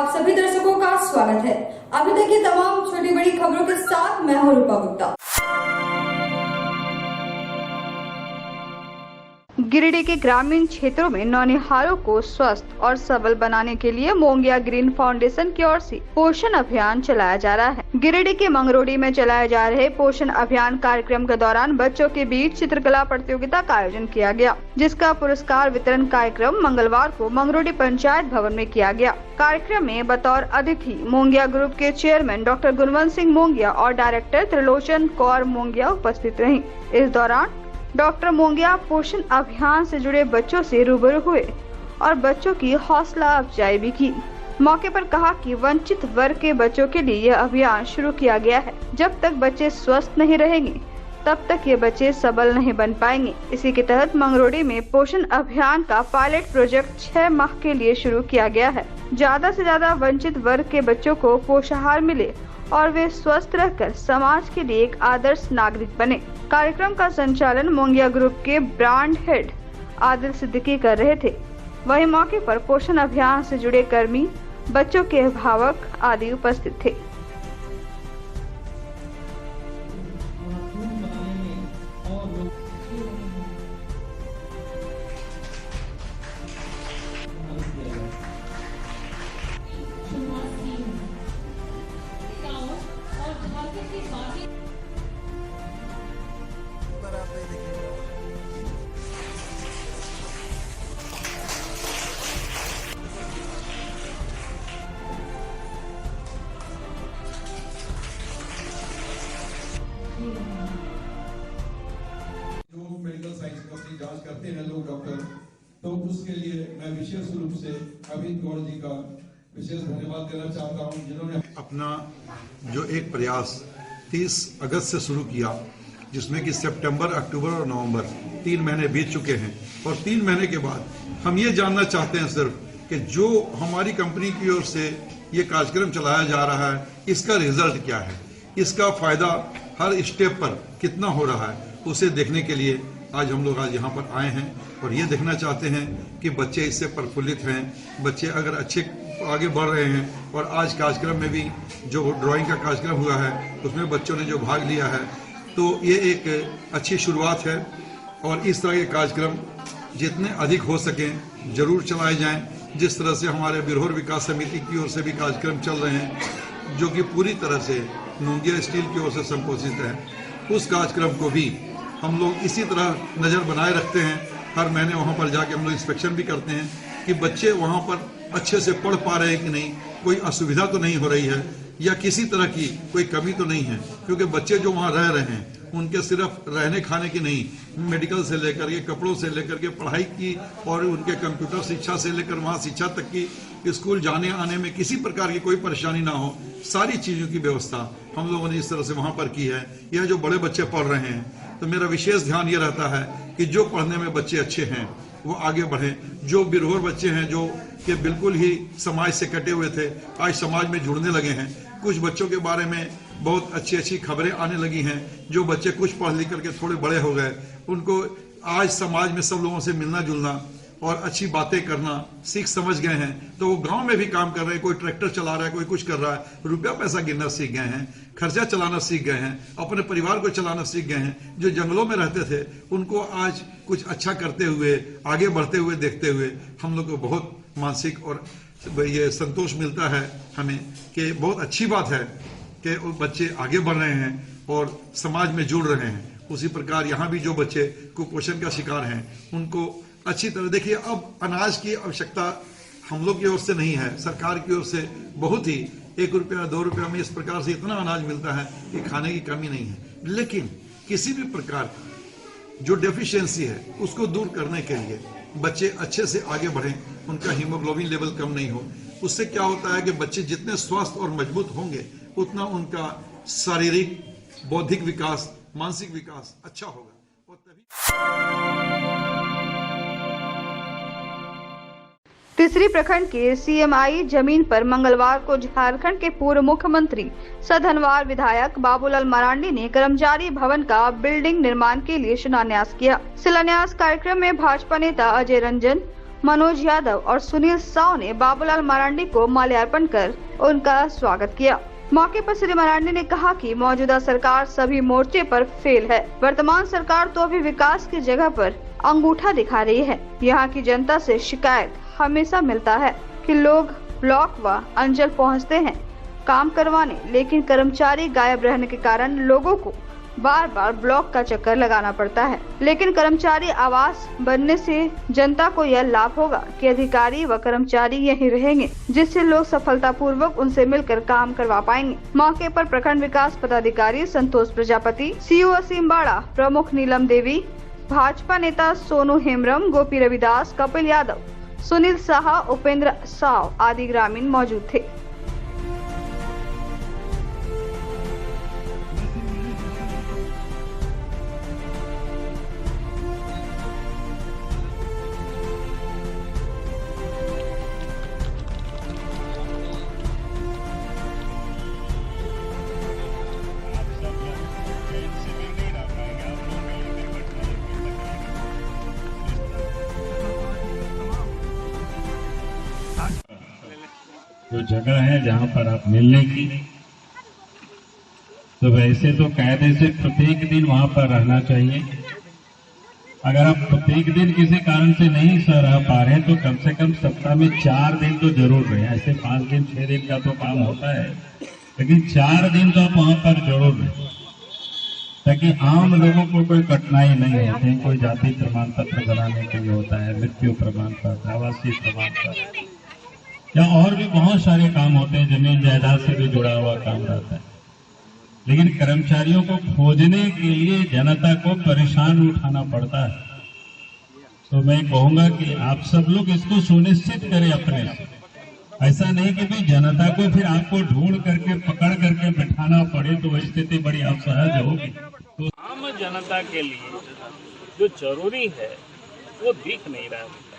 आप सभी दर्शकों का स्वागत है। अभी तक की तमाम छोटी बड़ी खबरों के साथ मैं हूं रूपा गुप्ता। गिरिडीह के ग्रामीण क्षेत्रों में नौनिहालों को स्वस्थ और सबल बनाने के लिए मोंगिया ग्रीन फाउंडेशन की ओर से पोषण अभियान चलाया जा रहा है। गिरिडीह के मंगरोड़ी में चलाए जा रहे पोषण अभियान कार्यक्रम के दौरान बच्चों के बीच चित्रकला प्रतियोगिता का आयोजन किया गया, जिसका पुरस्कार वितरण कार्यक्रम मंगलवार को मंगरोड़ी पंचायत भवन में किया गया। कार्यक्रम में बतौर अतिथि मोंगिया ग्रुप के चेयरमैन डॉक्टर गुणवंत सिंह मोंगिया और डायरेक्टर त्रिलोचन कौर मोंगिया उपस्थित रहीं। इस दौरान डॉक्टर मोंगिया पोषण अभियान से जुड़े बच्चों से रूबरू हुए और बच्चों की हौसला अफजाई भी की। मौके पर कहा कि वंचित वर्ग के बच्चों के लिए यह अभियान शुरू किया गया है। जब तक बच्चे स्वस्थ नहीं रहेंगे तब तक ये बच्चे सबल नहीं बन पाएंगे। इसी के तहत मंगरोड़ी में पोषण अभियान का पायलट प्रोजेक्ट 6 माह के लिए शुरू किया गया है। ज्यादा से ज्यादा वंचित वर्ग के बच्चों को पोषाहार मिले और वे स्वस्थ रहकर समाज के लिए एक आदर्श नागरिक बने। कार्यक्रम का संचालन मोंगिया ग्रुप के ब्रांड हेड आदिल सिद्दीकी कर रहे थे। वहीं मौके पर पोषण अभियान से जुड़े कर्मी, बच्चों के अभिभावक आदि उपस्थित थे। जो मेडिकल साइंस में अपनी जांच करते हैं लोग डॉक्टर, तो उसके लिए मैं विशेष रूप से अमित गौड़ जी का विशेष धन्यवाद देना चाहता हूं, जिन्होंने अपना जो एक प्रयास 30 अगस्त से शुरू किया, जिसमें कि सितंबर, अक्टूबर और नवंबर 3 महीने बीत चुके हैं। और 3 महीने के बाद हम ये जानना चाहते हैं सिर्फ कि जो हमारी कंपनी की ओर से ये कार्यक्रम चलाया जा रहा है, इसका रिजल्ट क्या है, इसका फायदा हर स्टेप पर कितना हो रहा है, उसे देखने के लिए आज हम लोग यहाँ पर आए हैं। और ये देखना चाहते हैं कि बच्चे इससे प्रफुल्लित हैं, बच्चे अगर अच्छे आगे बढ़ रहे हैं। और आज कार्यक्रम में भी जो ड्राइंग का कार्यक्रम हुआ है, उसमें बच्चों ने जो भाग लिया है, तो ये एक अच्छी शुरुआत है। और इस तरह के कार्यक्रम जितने अधिक हो सकें जरूर चलाए जाएं। जिस तरह से हमारे बिरहोर विकास समिति की ओर से भी कार्यक्रम चल रहे हैं, जो कि पूरी तरह से मोंगिया स्टील की ओर से संपोषित है, उस कार्यक्रम को भी हम लोग इसी तरह नज़र बनाए रखते हैं। हर महीने वहाँ पर जाके हम लोग इंस्पेक्शन भी करते हैं कि बच्चे वहाँ पर अच्छे से पढ़ पा रहे हैं कि नहीं, कोई असुविधा तो नहीं हो रही है, या किसी तरह की कोई कमी तो नहीं है। क्योंकि बच्चे जो वहाँ रह रहे हैं, उनके सिर्फ रहने खाने की नहीं, मेडिकल से लेकर के, कपड़ों से लेकर के, पढ़ाई की और उनके कंप्यूटर शिक्षा से लेकर वहाँ शिक्षा तक की, स्कूल जाने आने में किसी प्रकार की कोई परेशानी ना हो, सारी चीज़ों की व्यवस्था हम लोगों ने इस तरह से वहाँ पर की है। यह जो बड़े बच्चे पढ़ रहे हैं, तो मेरा विशेष ध्यान ये रहता है कि जो पढ़ने में बच्चे अच्छे हैं वो आगे बढ़ें। जो बिरहोर बच्चे हैं, जो कि बिल्कुल ही समाज से कटे हुए थे, आज समाज में जुड़ने लगे हैं। कुछ बच्चों के बारे में बहुत अच्छी अच्छी खबरें आने लगी हैं। जो बच्चे कुछ पढ़ लिख करके थोड़े बड़े हो गए, उनको आज समाज में सब लोगों से मिलना जुलना और अच्छी बातें करना सीख समझ गए हैं। तो वो गांव में भी काम कर रहे हैं, कोई ट्रैक्टर चला रहा है, कोई कुछ कर रहा है, रुपया पैसा गिनना सीख गए हैं, खर्चा चलाना सीख गए हैं, अपने परिवार को चलाना सीख गए हैं। जो जंगलों में रहते थे, उनको आज कुछ अच्छा करते हुए, आगे बढ़ते हुए देखते हुए हम लोग को बहुत मानसिक और ये संतोष मिलता है हमें, कि बहुत अच्छी बात है कि बच्चे आगे बढ़ रहे हैं और समाज में जुड़ रहे हैं। उसी प्रकार यहाँ भी जो बच्चे कुपोषण का शिकार हैं, उनको अच्छी तरह देखिए। अब अनाज की आवश्यकता हम लोग की ओर से नहीं है, सरकार की ओर से बहुत ही 1 रुपया 2 रुपया में इस प्रकार से इतना अनाज मिलता है कि खाने की कमी नहीं है। लेकिन किसी भी प्रकार जो डेफिशिएंसी है, उसको दूर करने के लिए बच्चे अच्छे से आगे बढ़ें, उनका हीमोग्लोबिन लेवल कम नहीं हो। उससे क्या होता है कि बच्चे जितने स्वस्थ और मजबूत होंगे, उतना उनका शारीरिक, बौद्धिक विकास, मानसिक विकास अच्छा होगा। और तभी तीसरी प्रखंड के सीएमआई जमीन पर मंगलवार को झारखंड के पूर्व मुख्यमंत्री सधनवार विधायक बाबूलाल मरांडी ने कर्मचारी भवन का बिल्डिंग निर्माण के लिए शिलान्यास किया। शिलान्यास कार्यक्रम में भाजपा नेता अजय रंजन, मनोज यादव और सुनील साव ने बाबूलाल मरांडी को माल्यार्पण कर उनका स्वागत किया। मौके पर श्री मरांडी ने कहा कि मौजूदा सरकार सभी मोर्चे पर फेल है। वर्तमान सरकार तो अभी विकास की जगह पर अंगूठा दिखा रही है। यहाँ की जनता से शिकायत हमेशा मिलता है कि लोग ब्लॉक व अंचल पहुँचते हैं काम करवाने, लेकिन कर्मचारी गायब रहने के कारण लोगों को बार बार ब्लॉक का चक्कर लगाना पड़ता है। लेकिन कर्मचारी आवास बनने से जनता को यह लाभ होगा कि अधिकारी व कर्मचारी यहीं रहेंगे, जिससे लोग सफलतापूर्वक उनसे मिलकर काम करवा पाएंगे। मौके पर प्रखंड विकास पदाधिकारी संतोष प्रजापति, सीओ सिम्बाड़ा, प्रमुख नीलम देवी, भाजपा नेता सोनू हेम्ब्रम, गोपी रविदास, कपिल यादव, सुनील साहा, उपेंद्र साव आदि ग्रामीण मौजूद थे। जो जगह है जहां पर आप मिलने की, तो वैसे तो कायदे से प्रत्येक दिन वहां पर रहना चाहिए। अगर आप प्रत्येक दिन किसी कारण से नहीं रह पा रहे तो कम से कम सप्ताह में 4 दिन तो जरूर रहे। ऐसे 5 दिन 6 दिन का तो काम होता है, लेकिन 4 दिन तो आप वहां पर जरूर रहे, ताकि आम लोगों को कोई कठिनाई नहीं होती। कोई जाति प्रमाण पत्र बनाने के लिए होता है, मृत्यु प्रमाण पत्र, आवासीय प्रमाण पत्र, या और भी बहुत सारे काम होते हैं, जमीन जायदाद से भी जुड़ा हुआ काम रहता है। लेकिन कर्मचारियों को खोजने के लिए जनता को परेशान उठाना पड़ता है। तो मैं कहूंगा कि आप सब लोग इसको सुनिश्चित करें अपने से। ऐसा नहीं कि भाई जनता को फिर आपको ढूंढ करके पकड़ करके बिठाना पड़े, तो वह स्थिति बड़ी असहज होगी। तो आम जनता के लिए जो जरूरी है वो दिख नहीं रहा है।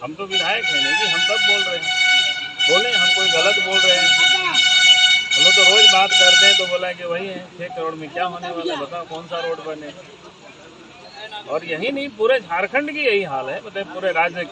हम तो विधायक हैं नहीं कि हम सब बोल रहे हैं, बोले हम कोई गलत बोल रहे हैं। हम लोग तो रोज बात करते हैं तो बोला कि वही है 6 करोड़ में क्या होने वाला है, बताओ कौन सा रोड बने। और यही नहीं, पूरे झारखंड की यही हाल है, मतलब पूरे राज्य।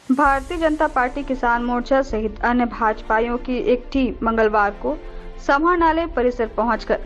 भारतीय जनता पार्टी किसान मोर्चा सहित अन्य भाजपाइयों की एक टीम मंगलवार को समाहरणालय परिसर पहुंचकर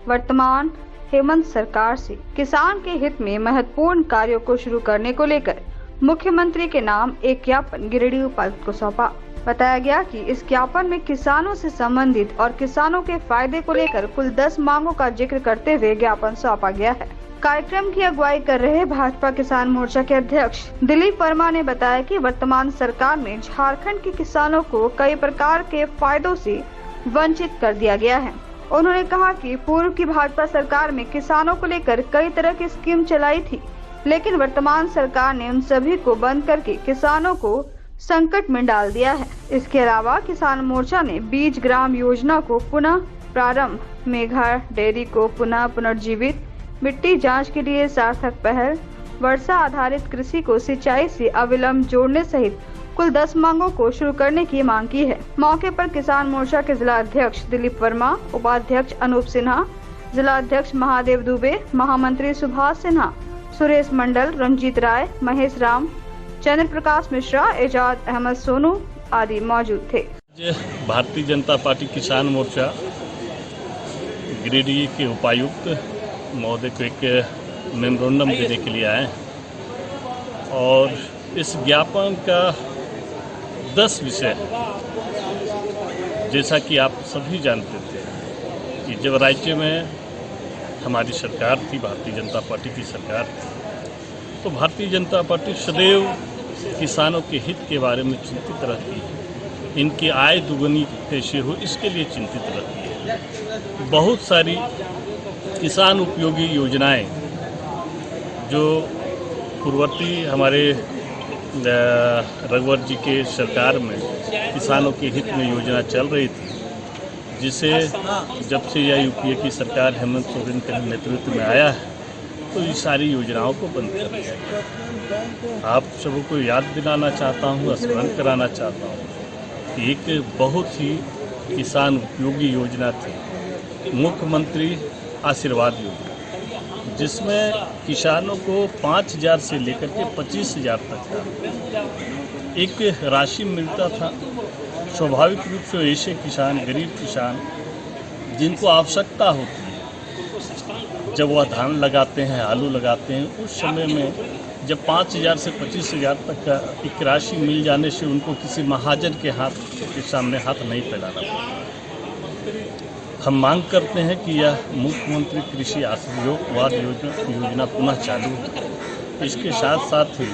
वर्तमान हेमंत सरकार से किसान के हित में महत्वपूर्ण कार्यों को शुरू करने को लेकर मुख्यमंत्री के नाम एक ज्ञापन गिरिडीह उपायुक्त को सौंपा। बताया गया कि इस ज्ञापन में किसानों से संबंधित और किसानों के फायदे को लेकर कुल 10 मांगों का जिक्र करते हुए ज्ञापन सौंपा गया है। कार्यक्रम की अगुवाई कर रहे भाजपा किसान मोर्चा के अध्यक्ष दिलीप वर्मा ने बताया कि वर्तमान सरकार में झारखंड के किसानों को कई प्रकार के फायदों से वंचित कर दिया गया है। उन्होंने कहा कि पूर्व की भाजपा सरकार में किसानों को लेकर कई तरह की स्कीम चलाई थी, लेकिन वर्तमान सरकार ने उन सभी को बंद करके किसानों को संकट में डाल दिया है। इसके अलावा किसान मोर्चा ने बीज ग्राम योजना को पुनः प्रारंभ, मेघा डेयरी को पुनः पुनर्जीवित, मिट्टी जांच के लिए सार्थक पहल, वर्षा आधारित कृषि को सिंचाई से अविलंब जोड़ने सहित कुल 10 मांगों को शुरू करने की मांग की है। मौके पर किसान मोर्चा के जिला अध्यक्ष दिलीप वर्मा, उपाध्यक्ष अनूप सिन्हा, जिला अध्यक्ष महादेव दुबे, महामंत्री सुभाष सिन्हा, सुरेश मंडल, रंजीत राय, महेश राम, चंद्र प्रकाश मिश्रा, एजाज अहमद सोनू आदि मौजूद थे। भारतीय जनता पार्टी किसान मोर्चा गिरिडीह के उपायुक्त महोदय को एक मेमोरेंडम देने के लिए आए और इस ज्ञापन का 10 विषय है। जैसा कि आप सभी जानते थे कि जब राज्य में हमारी सरकार थी, भारतीय जनता पार्टी की सरकार थी, तो भारतीय जनता पार्टी सदैव किसानों के हित के बारे में चिंतित रहती है, इनकी आय दुगनी कैसे हो इसके लिए चिंतित रहती है। बहुत सारी किसान उपयोगी योजनाएं जो पूर्ववर्ती हमारे रघुवर जी के सरकार में किसानों के हित में योजना चल रही थी, जिसे जब से यह यूपीए की सरकार हेमंत सोरेन के नेतृत्व में आया है तो ये सारी योजनाओं को बंद कर दिया गया। आप सबों को याद दिलाना चाहता हूँ, स्मरण कराना चाहता हूँ कि एक बहुत ही किसान उपयोगी योजना थी, मुख्यमंत्री आशीर्वाद योजना। जिसमें किसानों को 5,000 से लेकर के 25,000 तक का एक राशि मिलता था। स्वाभाविक रूप से ऐसे किसान, गरीब किसान जिनको आवश्यकता होती है, जब वह धान लगाते हैं, आलू लगाते हैं, उस समय में जब 5,000 से 25,000 तक का एक राशि मिल जाने से उनको किसी महाजन के सामने हाथ नहीं फैलाना पड़ता। हम मांग करते हैं कि यह मुख्यमंत्री कृषि आशीर्वाद योजना पुनः चालू हो। इसके साथ साथ ही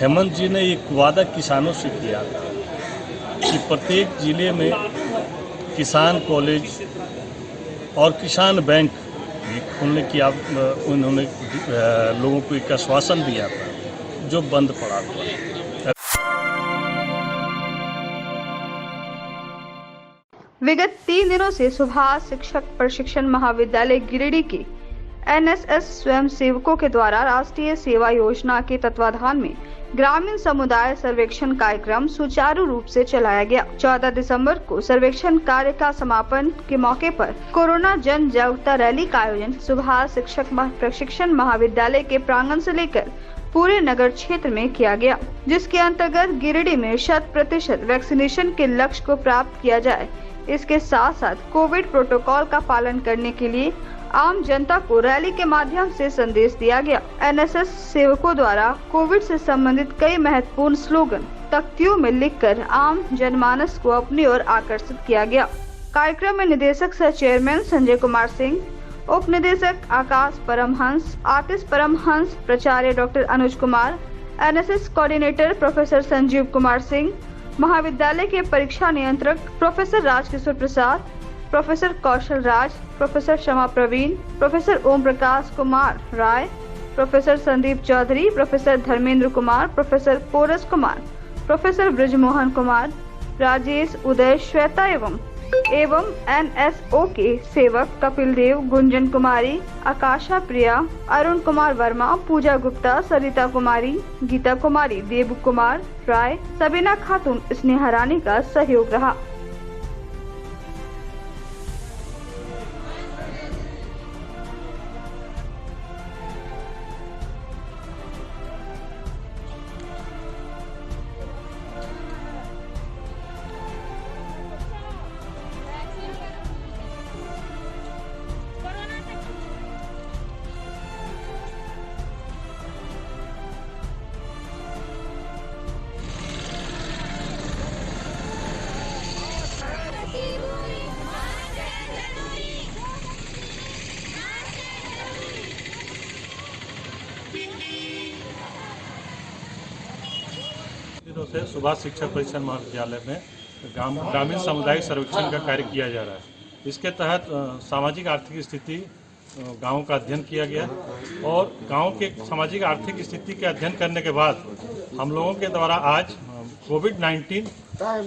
हेमंत जी ने एक वादा किसानों से किया था कि प्रत्येक जिले में किसान कॉलेज और किसान बैंक खोलने की उन्होंने लोगों को एक आश्वासन दिया था, जो बंद पड़ा हुआ है। विगत 3 दिनों से सुभाष शिक्षक प्रशिक्षण महाविद्यालय गिरिडीह के एनएसएस स्वयंसेवकों के द्वारा राष्ट्रीय सेवा योजना के तत्वाधान में ग्रामीण समुदाय सर्वेक्षण कार्यक्रम सुचारू रूप से चलाया गया। 14 दिसंबर को सर्वेक्षण कार्य का समापन के मौके पर कोरोना जन जागरूकता रैली का आयोजन सुभाष शिक्षक प्रशिक्षण महाविद्यालय के प्रांगण से लेकर पूरे नगर क्षेत्र में किया गया, जिसके अंतर्गत गिरिडीह में 100% वैक्सीनेशन के लक्ष्य को प्राप्त किया जाए। इसके साथ साथ कोविड प्रोटोकॉल का पालन करने के लिए आम जनता को रैली के माध्यम से संदेश दिया गया। एनएसएस सेवकों द्वारा कोविड से संबंधित कई महत्वपूर्ण स्लोगन तख्तियों में लिखकर आम जनमानस को अपनी ओर आकर्षित किया गया। कार्यक्रम में निदेशक सह चेयरमैन संजय कुमार सिंह, उप निदेशक आकाश परमहंस, आतिश परमहंस, प्राचार्य doctor Anuj Kumar, NSS coordinator professor Sanjeev Kumar Singh, महाविद्यालय के परीक्षा नियंत्रक professor Rajkishore Prasad, professor Kaushal Raj, professor Shama Praveen, professor Om Prakash Kumar Rai, professor Sandeep Chaudhary, professor Dharmendra Kumar, professor Porus Kumar, professor Brajmohan Kumar, Rajesh, Uday, Shweta एवं एनएसओ के सेवक कपिल देव, गुंजन कुमारी, आकाशा प्रिया, अरुण कुमार वर्मा, पूजा गुप्ता, सरिता कुमारी, गीता कुमारी, देव कुमार राय, सबीना खातून, स्नेहा रानी का सहयोग रहा। दिनों से सुभाष शिक्षक प्रशिक्षण महाविद्यालय में ग्रामीण सामुदायिक सर्वेक्षण का कार्य किया जा रहा है। इसके तहत सामाजिक आर्थिक स्थिति गाँव का अध्ययन किया गया और गाँव के सामाजिक आर्थिक स्थिति के अध्ययन करने के बाद हम लोगों के द्वारा आज कोविड-19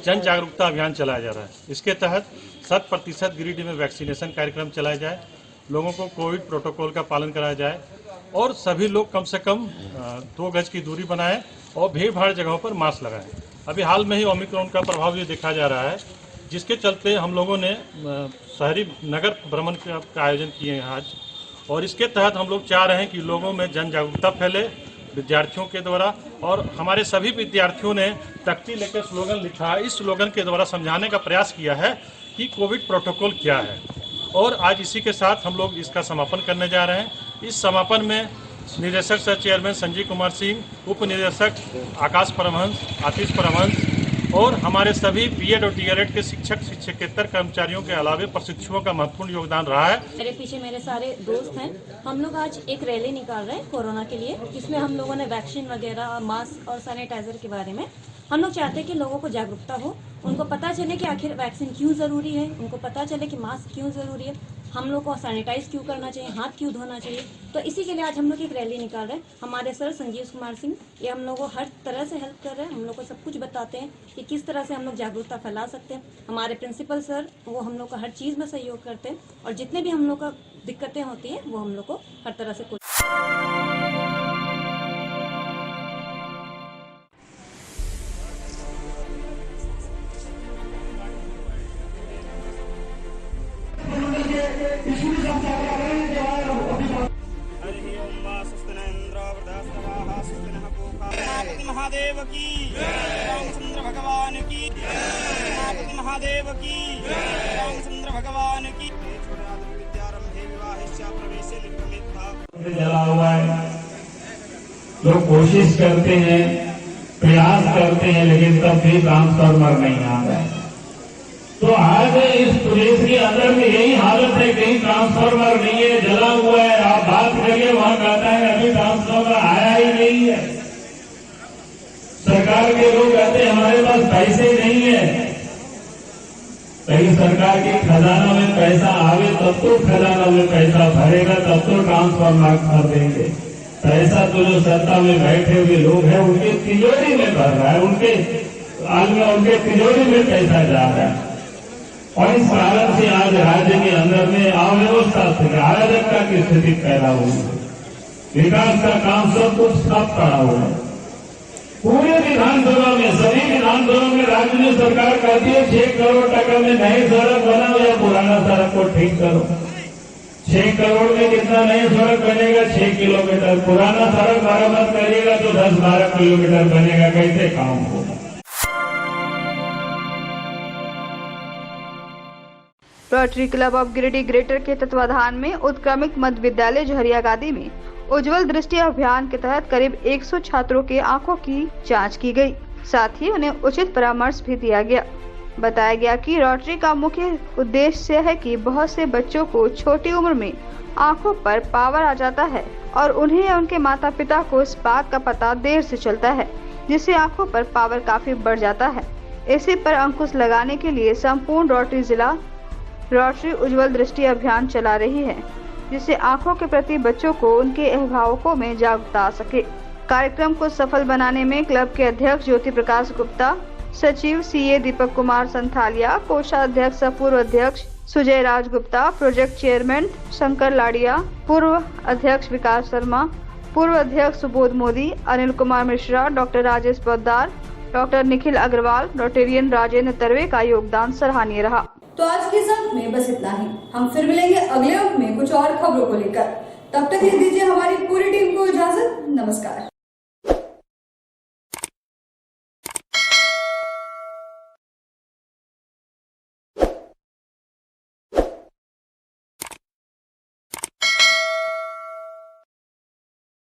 जन जागरूकता अभियान चलाया जा रहा है। इसके तहत 100% गिरिडीह में वैक्सीनेशन कार्यक्रम चलाया जाए, लोगों को कोविड प्रोटोकॉल का पालन कराया जाए और सभी लोग कम से कम 2 गज की दूरी बनाएं और भीड़ भाड़ जगहों पर मास्क लगाएं। अभी हाल में ही ओमिक्रॉन का प्रभाव ये देखा जा रहा है, जिसके चलते हम लोगों ने शहरी नगर भ्रमण का आयोजन किए हैं आज, और इसके तहत हम लोग चाह रहे हैं कि लोगों में जन जागरूकता फैले विद्यार्थियों के द्वारा, और हमारे सभी विद्यार्थियों ने तख्ती लेकर स्लोगन लिखा। इस स्लोगन के द्वारा समझाने का प्रयास किया है कि कोविड प्रोटोकॉल क्या है, और आज इसी के साथ हम लोग इसका समापन करने जा रहे हैं। इस समापन में निदेशक सह चेयरमैन संजीव कुमार सिंह, उप निदेशक आकाश परमहंस, आतिश परमहंस और हमारे सभी बीएड और डीएलएड के शिक्षक शिक्षकेतर कर्मचारियों के अलावा प्रशिक्षुओं का महत्वपूर्ण योगदान रहा है। मेरे पीछे मेरे सारे दोस्त हैं। हम लोग आज एक रैली निकाल रहे हैं कोरोना के लिए, जिसमें हम लोगों ने वैक्सीन वगैरह, मास्क और सैनिटाइजर के बारे में हम लोग चाहते हैं कि लोगों को जागरूकता हो, उनको पता चले कि आखिर वैक्सीन क्यों ज़रूरी है, उनको पता चले कि मास्क क्यों ज़रूरी है, हम लोग को सैनिटाइज क्यों करना चाहिए, हाथ क्यों धोना चाहिए। तो इसी के लिए आज हम लोग एक रैली निकाल रहे हैं। हमारे सर संजीव कुमार सिंह ये हम लोग को हर तरह से हेल्प कर रहे हैं, हम लोग को सब कुछ बताते हैं कि किस तरह से हम लोग जागरूकता फैला सकते हैं। हमारे प्रिंसिपल सर वो हम लोग को हर चीज़ में सहयोग करते हैं, और जितने भी हम लोग का दिक्कतें होती हैं वो हम लोग को हर तरह से की रामचंद्र भगवान की गणपति महादेव की रामचंद्र भगवान की विद्यारंभे विवाहिष्य प्रवेशे लिप्यमेत्था जला हुआ है। लोग कोशिश करते हैं, प्रयास करते हैं, लेकिन तब भी ट्रांसफार्मर नहीं आ रहा है। तो आज इस प्रदेश के अंदर में यही हालत है, कहीं ट्रांसफार्मर नहीं है, जला हुआ है। आप बात करिए, वहां कहता है अभी ट्रांसफार्मर आया ही नहीं है। सरकार के लोग कहते हैं हमारे पास पैसे नहीं है। कहीं सरकार के खजाना में पैसा आवे तब तो खजाना में पैसा भरेगा, तब तो ट्रांसफार्मर कर देंगे। पैसा तो जो सत्ता में बैठे हुए लोग हैं उनके तिजोरी में भर रहा है, उनके तिजोरी में पैसा जा रहा है। और इस कारण से आज राज्य के अंदर में अव्यवस्था से अराजकता की स्थिति पैदा हुई है। विकास का काम सब कुछ ठप पड़ा हुआ है। पूरे विधानसभा में, सभी विधानसभा में राज्य में सरकार कहती है 6 करोड़ टका में नई सड़क बनाओ या पुराना सड़क को ठीक करो। 6 करोड़ में कितना नई सड़क बनेगा? 6 किलोमीटर। पुराना सड़क मरम्मत करिएगा तो 10-12 किलोमीटर बनेगा। कैसे काम होगा? Rotary club of Giridih greater के तत्वाधान में उत्क्रमित मध्य विद्यालय झरियागादी में उज्जवल दृष्टि अभियान के तहत करीब 100 छात्रों के आंखों की जांच की गई। साथ ही उन्हें उचित परामर्श भी दिया गया। बताया गया कि रोटरी का मुख्य उद्देश्य है कि बहुत से बच्चों को छोटी उम्र में आंखों पर पावर आ जाता है और उन्हें या उनके माता पिता को इस बात का पता देर से चलता है, जिससे आंखों पर पावर काफी बढ़ जाता है। इसी पर अंकुश लगाने के लिए संपूर्ण रोटरी जिला रोटरी उज्जवल दृष्टि अभियान चला रही है, जिससे आंखों के प्रति बच्चों को उनके अभिभावकों में जागरूकता आ सके। कार्यक्रम को सफल बनाने में क्लब के अध्यक्ष ज्योति प्रकाश गुप्ता, सचिव सीए दीपक कुमार संथालिया, कोषाध्यक्ष पूर्व अध्यक्ष सुजय राज गुप्ता, प्रोजेक्ट चेयरमैन शंकर लाड़िया, पूर्व अध्यक्ष विकास शर्मा, पूर्व अध्यक्ष Subodh Modi, Anil Kumar Mishra, doctor Rajesh Poddar, doctor Nikhil Agarwal, Rotarian Rajendra Tarve का योगदान सराहनीय रहा। तो आज के इस अंक में बस इतना ही। हम फिर मिलेंगे अगले अंक में कुछ और खबरों को लेकर। तब तक दीजिए हमारी पूरी टीम को इजाजत। नमस्कार।